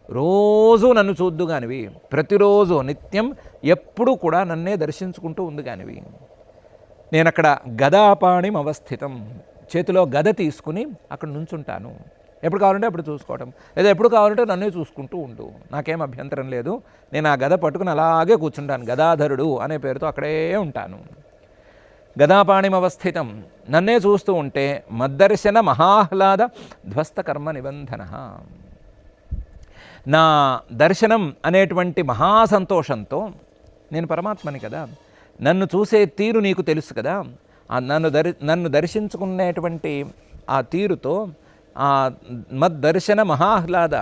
రోజు నన్ను చూద్దు కానివి, ప్రతిరోజు నిత్యం ఎప్పుడూ కూడా నన్నే దర్శించుకుంటూ ఉంది కానివి. నేను అక్కడ గదాపాణిం అవస్థితం, చేతిలో గద తీసుకుని అక్కడ నుంచుంటాను. ఎప్పుడు కావాలంటే అప్పుడు చూసుకోవడం, లేదా ఎప్పుడు కావాలంటే నన్నే చూసుకుంటూ ఉండు, నాకేం అభ్యంతరం లేదు. నేను ఆ గద పట్టుకుని అలాగే కూర్చుంటాను, గదాధరుడు అనే పేరుతో అక్కడే ఉంటాను. గదాపాణిమవస్థితం, నన్నే చూస్తూ ఉంటే మద్దర్శన మహాహ్లాద ధ్వస్త కర్మ నిబంధన, నా దర్శనం అనేటువంటి మహాసంతోషంతో, నేను పరమాత్మని కదా, నన్ను చూసే తీరు నీకు తెలుసు కదా, నన్ను దర్శించుకునేటువంటి ఆ తీరుతో, ఆ మద్దర్శన మహాహ్లాద,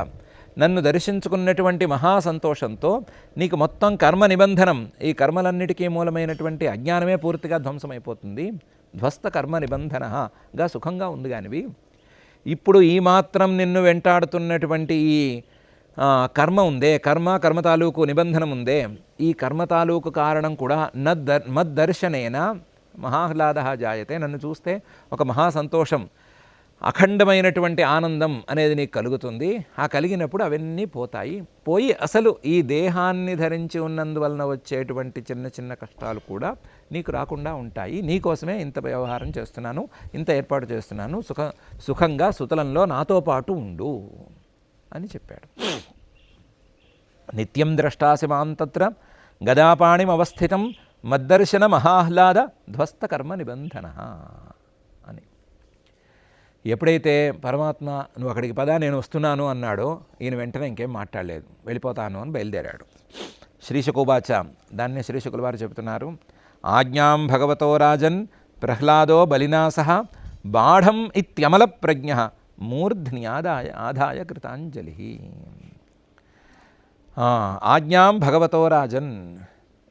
నన్ను దర్శించుకున్నటువంటి మహాసంతోషంతో నీకు మొత్తం కర్మ నిబంధనం, ఈ కర్మలన్నిటికీ మూలమైనటువంటి అజ్ఞానమే పూర్తిగా ధ్వంసమైపోతుంది. ధ్వస్త కర్మ నిబంధనగా సుఖంగా ఉంది కానివి, ఇప్పుడు ఈ మాత్రం నిన్ను వెంటాడుతున్నటువంటి ఈ కర్మ ఉందే, కర్మ తాలూకు నిబంధనం ఉందే, ఈ కర్మ తాలూకు కారణం కూడా మద్దర్శనేన మహాహ్లాద జాయతే, నన్ను చూస్తే ఒక మహాసంతోషం, అఖండమైనటువంటి ఆనందం అనేది నీకు కలుగుతుంది. ఆ కలిగినప్పుడు అవన్నీ పోయి అసలు ఈ దేహాన్ని ధరించి ఉన్నందువలన వచ్చేటువంటి చిన్న చిన్న కష్టాలు కూడా నీకు రాకుండా ఉంటాయి. నీకోసమే ఇంత వ్యవహారం చేస్తున్నాను, ఇంత ఏర్పాటు చేస్తున్నాను, సుఖంగా సుతలంలో నాతో పాటు ఉండు అని చెప్పాడు. నిత్యం ద్రష్టాసి మాం తత్ర గదాపాణిం అవస్థితం మద్దర్శన మహాహ్లాద ధ్వస్త కర్మ నిబంధన అని. ఎప్పుడైతే పరమాత్మ నువ్వు అక్కడికి పదా నేను వస్తున్నాను అన్నాడో, ఈయన వెంటనే ఇంకేం మాట్లాడలేదు, వెళ్ళిపోతాను అని బయలుదేరాడు. శ్రీశుకోవాచ, దాన్నే శ్రీశుకుల వారు చెబుతున్నారు. ఆజ్ఞాం భగవతో రాజన్ ప్రహ్లాదో బలినా సహ బాఢం ఇత్యమల ప్రజ్ఞ మూర్ధ్ని ఆదాయ కృతాంజలి. ఆజ్ఞాం భగవతో రాజన్,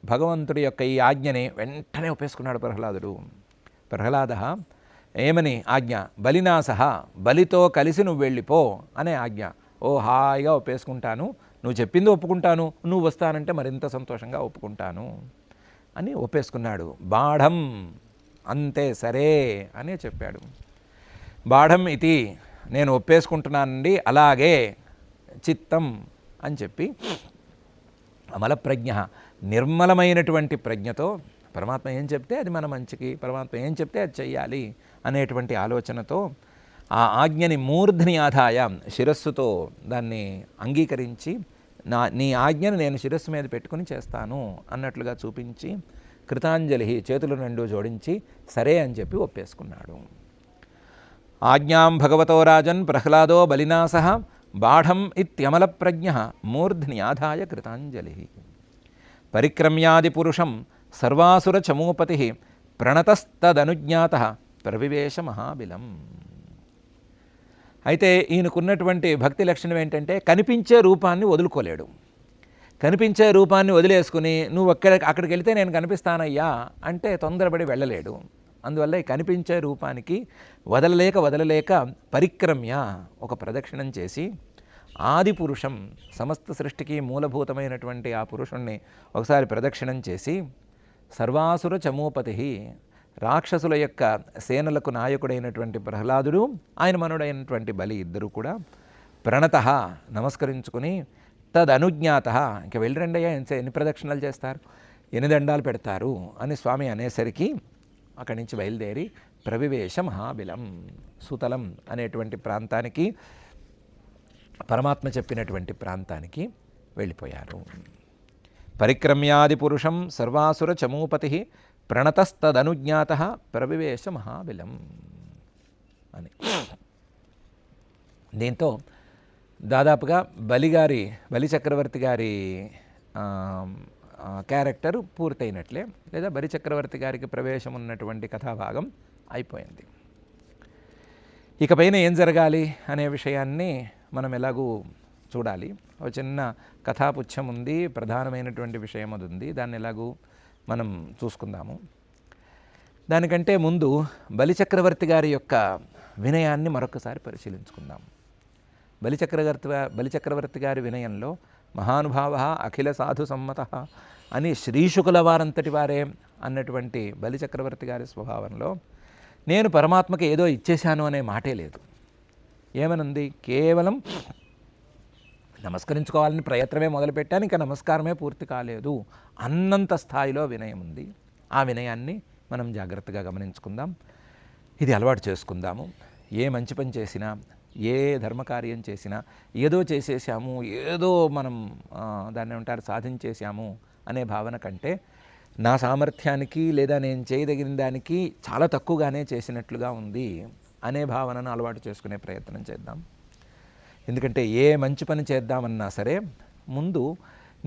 భగవంతుడి యొక్క ఈ ఆజ్ఞని వెంటనే ఒప్పేసుకున్నాడు ప్రహ్లాదుడు. ప్రహ్లాద ఏమని ఆజ్ఞ? బలినా సహా, బలితో కలిసి నువ్వు వెళ్ళిపో అనే ఆజ్ఞ. ఓ హాయిగా ఒప్పేసుకుంటాను, నువ్వు చెప్పింది ఒప్పుకుంటాను, నువ్వు వస్తానంటే మరింత సంతోషంగా ఒప్పుకుంటాను అని ఒప్పేసుకున్నాడు. బాఢం, అంతే సరే అని చెప్పాడు. బాఢం ఇది, నేను ఒప్పేసుకుంటున్నానండి, అలాగే చిత్తం అని చెప్పి అమల ప్రజ్ఞ, నిర్మలమైనటువంటి ప్రజ్ఞతో పరమాత్మ ఏం చెప్తే అది మన మంచికి, పరమాత్మ ఏం చెప్తే అది చెయ్యాలి అనేటువంటి ఆలోచనతో ఆ ఆజ్ఞని మూర్ధ్ని ఆదాయ, శిరస్సుతో దాన్ని అంగీకరించి నీ ఆజ్ఞను నేను శిరస్సు మీద పెట్టుకుని చేస్తాను అన్నట్లుగా చూపించి కృతాంజలి, చేతులు రెండు జోడించి సరే అని చెప్పి ఒప్పేసుకున్నాడు. ఆజ్ఞాం భగవతో రాజన్ ప్రహ్లాదో బలినా సహ బాఢం ఇత్యమల ప్రజ్ఞ మూర్ధ్ని ఆదాయ కృతాంజలి. పరిక్రమ్యాది పురుషం సర్వాసుర చమూపతి ప్రణతస్తదనుజ్ఞాత ప్రవివేశ మహాబిలం. అయితే ఈయనకున్నటువంటి భక్తి లక్షణం ఏంటంటే కనిపించే రూపాన్ని వదులుకోలేడు. కనిపించే రూపాన్ని వదిలేసుకుని నువ్వు అక్కడికి వెళితే నేను కనిపిస్తానయ్యా అంటే తొందరపడి వెళ్ళలేడు. అందువల్ల ఈ కనిపించే రూపానికి వదలలేక పరిక్రమ్య, ఒక ప్రదక్షిణం చేసి ఆది పురుషం, సమస్త సృష్టికి మూలభూతమైనటువంటి ఆ పురుషుణ్ణి ఒకసారి ప్రదక్షిణం చేసి సర్వాసుర చమూపతి, రాక్షసుల యొక్క సేనలకు నాయకుడైనటువంటి ప్రహ్లాదుడు, ఆయన మనుడైనటువంటి బలి ఇద్దరు కూడా ప్రణతః నమస్కరించుకుని తదనుజ్ఞాత ఇంక వెళ్ళిరండయ్యా, ఎన్ని ప్రదక్షిణలు చేస్తారు, ఎన్ని దండాలు పెడతారు అని స్వామి అనేసరికి అక్కడి నుంచి బయలుదేరి ప్రవివేశ మహాబిలం, సుతలం అనేటువంటి ప్రాంతానికి, పరమాత్మ చెప్పినటువంటి ప్రాంతానికి వెళ్ళిపోయారు. పరిక్రమ్యాది పురుషం సర్వాసుర చమూపతి ప్రణతస్తదనుజ్ఞాత ప్రవివేశ మహాబిలం అని. దీంతో దాదాపుగా బలి చక్రవర్తి గారి క్యారెక్టర్ పూర్తయినట్లే, లేదా బలి చక్రవర్తి గారికి ప్రవేశం ఉన్నటువంటి కథాభాగం అయిపోయింది. ఇకపైన ఏం జరగాలి అనే విషయాన్ని మనం ఎలాగూ చూడాలి. ఒక చిన్న కథాపుచ్చం ఉంది, ప్రధానమైనటువంటి విషయం అది ఉంది, దాన్ని ఎలాగూ మనం చూసుకుందాము. దానికంటే ముందు బలిచక్రవర్తి గారి యొక్క వినయాన్ని మరొకసారి పరిశీలించుకుందాం. బలిచక్రవర్తి గారి వినయంలో మహానుభావ అఖిల సాధు సమ్మత అని శ్రీశుకుల వారంతటి వారే అన్నటువంటి బలిచక్రవర్తి గారి స్వభావంలో నేను పరమాత్మకి ఏదో ఇచ్చేశాను అనే మాటే లేదు. ఏమనుంది? కేవలం నమస్కరించుకోవాలని ప్రయత్నమే మొదలుపెట్టాను, ఇంకా నమస్కారమే పూర్తి కాలేదు అన్నంత స్థాయిలో వినయం ఉంది. ఆ వినయాన్ని మనం జాగ్రత్తగా గమనించుకుందాం, ఇది అలవాటు చేసుకుందాము. ఏ మంచి పని చేసినా, ఏ ధర్మకార్యం చేసినా ఏదో చేసేసాము, ఏదో మనం దాన్ని ఏమంటారు సాధించేసాము అనే భావన కంటే, నా సామర్థ్యానికి లేదా నేను చేయదగిన దానికి చాలా తక్కువగానే చేసినట్లుగా ఉంది అనే భావనను అలవాటు చేసుకునే ప్రయత్నం చేద్దాం. ఎందుకంటే ఏ మంచి పని చేద్దామన్నా సరే ముందు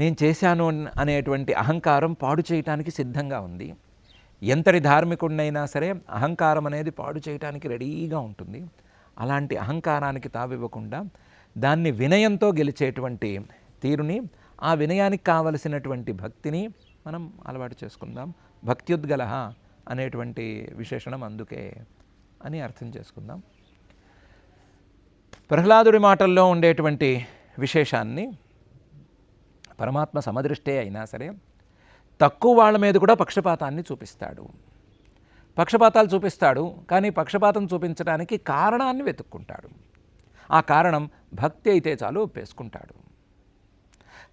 నేను చేశాను అనేటువంటి అహంకారం పాడు చేయటానికి సిద్ధంగా ఉంది. ఎంతటి ధార్మికుడినైనా సరే అహంకారం అనేది పాడు చేయటానికి రెడీగా ఉంటుంది. అలాంటి అహంకారానికి తావివ్వకుండా దాన్ని వినయంతో గెలిచేటువంటి తీరుని, ఆ వినయానికి కావలసినటువంటి భక్తిని మనం అలవాటు చేసుకుందాం. భక్త్యుద్గల అనేటువంటి విశేషణం అందుకే అని అర్థం చేసుకుందాం. ప్రహ్లాదుడి మాటల్లో ఉండేటువంటి విశేషాన్ని పరమాత్మ సమదృష్టే అయినా సరే తక్కువ వాళ్ళ మీద కూడా పక్షపాతాన్ని చూపిస్తాడు. పక్షపాతాలు చూపిస్తాడు, కానీ పక్షపాతం చూపించడానికి కారణాన్ని వెతుక్కుంటాడు. ఆ కారణం భక్తి అయితే చాలు ఒప్పేసుకుంటాడు.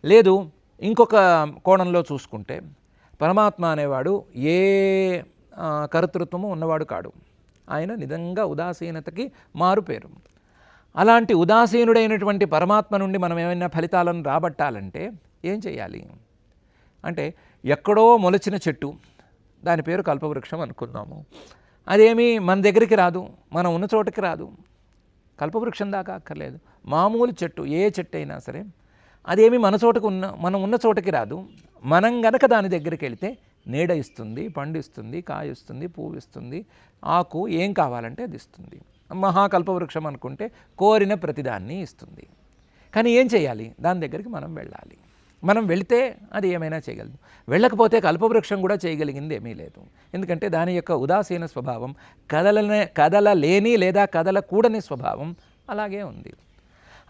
లేదు, ఇంకొక కోణంలో చూసుకుంటే పరమాత్మ అనేవాడు ఏ కర్తృత్వము ఉన్నవాడు కాడు. ఆయన నిజంగా ఉదాసీనతకి మారుపేరు. అలాంటి ఉదాసీనుడైనటువంటి పరమాత్మ నుండి మనం ఏమైనా ఫలితాలను రాబట్టాలంటే ఏం చేయాలి అంటే, ఎక్కడో మొలచిన చెట్టు, దాని పేరు కల్పవృక్షం అనుకుందాము, అదేమీ మన దగ్గరికి రాదు, మనం ఉన్న చోటకి రాదు. కల్పవృక్షం దాకా అక్కర్లేదు, మామూలు చెట్టు, ఏ చెట్టు అయినా సరే అదేమి మనం ఉన్న చోటకి రాదు. మనం గనక దాని దగ్గరికి వెళితే నీడ ఇస్తుంది, పండు ఇస్తుంది, కాయ ఇస్తుంది, పువ్వు ఇస్తుంది, ఆకు ఏం కావాలంటే అది ఇస్తుంది. మహాకల్పవృక్షం అనుకుంటే కోరిన ప్రతిదాన్ని ఇస్తుంది. కానీ ఏం చేయాలి? దాని దగ్గరికి మనం వెళ్ళాలి. మనం వెళితే అది ఏమైనా చేయగలదు. వెళ్ళకపోతే కల్పవృక్షం కూడా చేయగలిగింది ఏమీ లేదు. ఎందుకంటే దాని యొక్క ఉదాసీన స్వభావం, కదలలేని లేదా కదలకూడని స్వభావం అలాగే ఉంది.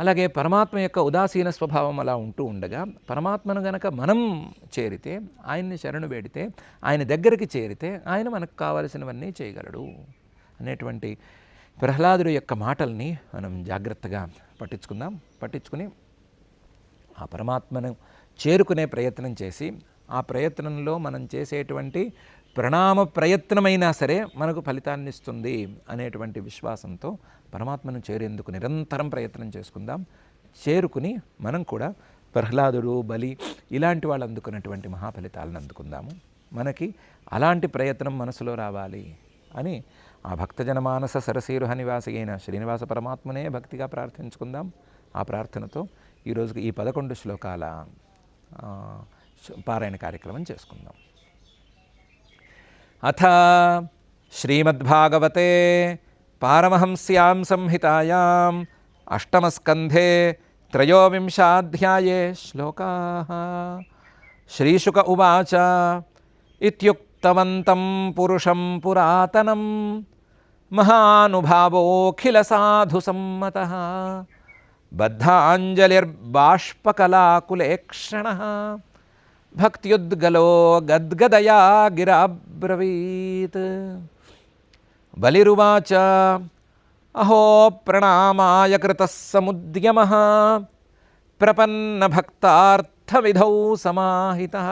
అలాగే పరమాత్మ యొక్క ఉదాసీన స్వభావం అలా ఉంటూ ఉండగా, పరమాత్మను గనక మనం చేరితే, ఆయన్ని శరణు వేడితే, ఆయన దగ్గరికి చేరితే ఆయన మనకు కావలసినవన్నీ చేయగలడు అనేటువంటి ప్రహ్లాదుడి యొక్క మాటల్ని మనం జాగ్రత్తగా పట్టించుకుని ఆ పరమాత్మను చేరుకునే ప్రయత్నం చేసి, ఆ ప్రయత్నంలో మనం చేసేటువంటి ప్రణామ ప్రయత్నమైనా సరే మనకు ఫలితాన్ని ఇస్తుంది అనేటువంటి విశ్వాసంతో పరమాత్మను చేరేందుకు నిరంతరం ప్రయత్నం చేసుకుందాం. చేరుకుని మనం కూడా ప్రహ్లాదుడు, బలి ఇలాంటి వాళ్ళు అందుకున్నటువంటి మహాఫలితాలను అందుకుందాము. మనకి అలాంటి ప్రయత్నం మనసులో రావాలి అని ఆ భక్తజనమానస సరసీరుహ నివాసి అయిన శ్రీనివాస పరమాత్మనే భక్తిగా ప్రార్థించుకుందాం. ఆ ప్రార్థనతో ఈరోజుకి ఈ 11 శ్లోకాల పారాయణ కార్యక్రమం చేసుకుందాం. అథ శ్రీమద్భాగవతే పారమహంస్యాం సంహితాయాం అష్టమస్కంధే త్రయోవింశాధ్యాయే శ్లోకాః. శ్రీశుక ఉవాచ ఇత్యుక్తవంతం పురుషం పురాతనం మహానుభావోఖిల సాధు సమ్మతః బద్ధాంజలిర్బాష్పకలాకులేక్షణః భక్త్యుద్గలో గద్గదయా గిరాబ్రవీత్. బలిరువాచ అహో ప్రణామాయ కృతః సముద్యమః ప్రపన్నభక్తార్థవిధౌ సమాహితః.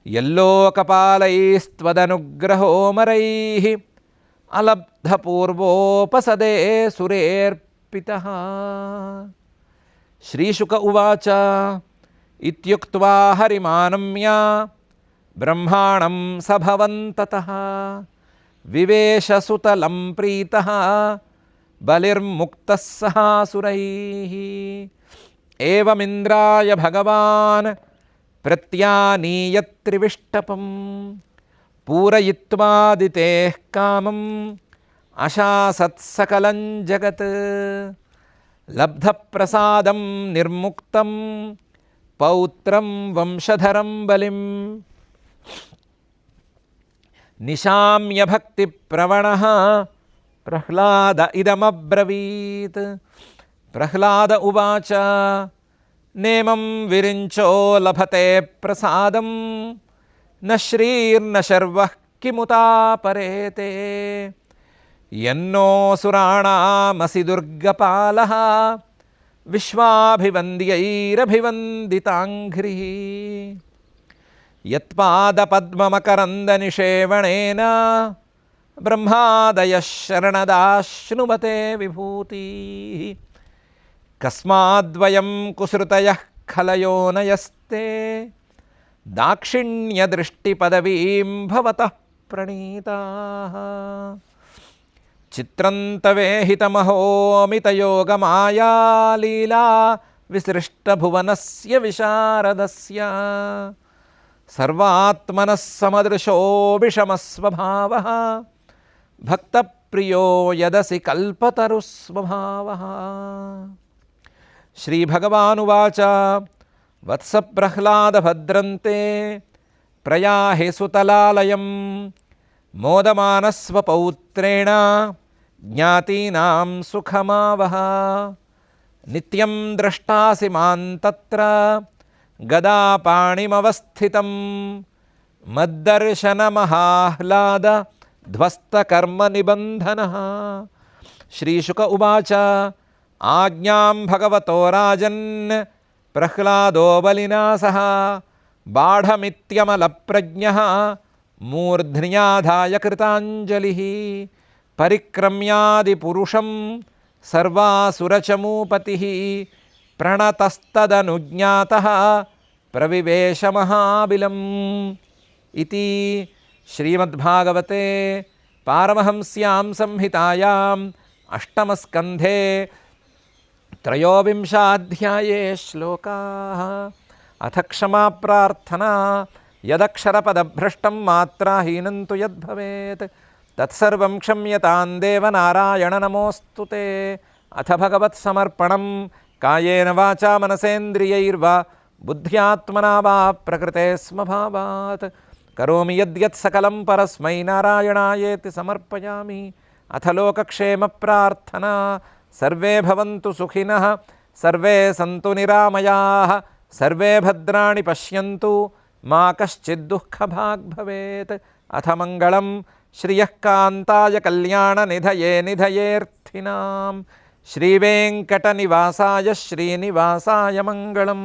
యల్లోకపాలైస్త్వదనుగ్రహోమరైః అలబ్ధపూర్వోపసదే సురేర్పితః. శ్రీశుక ఉవాచ ఇత్యుక్త్వా హరిమానమ్య బ్రహ్మాణం సభవంతతః వివేశసుతలం ప్రీతః బలిర్ముక్తః సహాసురైః. ఏవమింద్రాయ భగవాన్ ప్రత్యానీయత్రివిష్టపం పూరయిత్వాదితేః కామం అశాసత్సకలం జగత్. లబ్ధప్రసాదం నిర్ముక్తం పౌత్రం వంశధరం బలిం. నిశామ్య భక్తి ప్రవణః ప్రహ్లాద ఇదమబ్రవీత్. ప్రహ్లాద ఉవాచ నేమం విరించో లభతే ప్రసాదం న శ్రీర్న శర్వః కిముతాపరేతే. యన్నోసురాణామసి దుర్గపాలః విశ్వాభివంద్యైరభివందితాంఘ్రిః. యత్పాదపద్మమకరందనిషేవణేన బ్రహ్మాదయః శరణదాశ్నుమతే విభూతిః. కస్మాద్వయం కుసృతయః ఖలయోనయస్తే దాక్షిణ్యదృష్టిపదవీం భవతః ప్రణీతాః. చిత్రం తవేహితమహోమితయోగమాయా లీలా విసృష్టభువనస్య విశారదస్య. సర్వాత్మనః సమదృశో విషమస్వభావః భక్తప్రియో యదసి కల్పతరుస్వభావః. శ్రీభగవానువాచ వత్స ప్రహ్లాద భద్రంతే ప్రయాహి సుతలాలయం మోదమానస్వపౌత్రేణ జ్ఞాతీనాం సుఖమావహ. నిత్యం ద్రష్టాసి మాం తత్ర గదాపాణిమవస్థితం మద్దర్శనమహాహ్లాద ధ్వస్తకర్మ నిబంధనః. శ్రీశుక ఉవాచ ఆజ్ఞాం భగవతో రాజన్ ప్రహ్లాదో బలినా సహ బాఢమిత్యమలప్రజ్ఞః మూర్ధ్న్యాధాయ కృతాంజలిః. పరిక్రమ్యాదిపురుషం సర్వాసురచమూపతిః ప్రణతస్తదనుజ్ఞాతః ప్రవివేశ మహాబిలం. ఇతి శ్రీమద్భాగవతే పారమహంస్యాం సంహితాయాం అష్టమస్కంధే త్రయోవింశాధ్యాయే శ్లోకాః. అథ క్షమా ప్రార్థనా యదక్షరపదభ్రష్టం మాత్రాహీనం తు యద్భవేత్ తత్సర్వం క్షమ్యతాం దేవ నారాయణ నమోऽస్తు తే. అథ భగవత్సమర్పణం కాయేన వాచా మనసేంద్రియైర్వా బుద్ధ్యాత్మనా వా ప్రకృతే స్వభావాత్ కరోమి యద్యత్ సకలం పరస్మై నారాయణాయేతి సమర్పయామి. అథ లోకక్షేమ ప్రార్థనా సర్వే భవంతు సుఖినః సర్వే సంతు నిరామయాః సర్వే భద్రాణి పశ్యంతు మా కశ్చిద్ దుఃఖభాగ్ భవేత్. అథ మంగళం శ్రియః కాంతాయ కళ్యాణ నిధయే నిధయేర్థినాం శ్రీవేంకటనివాసాయ శ్రీనివాసాయ మంగళం.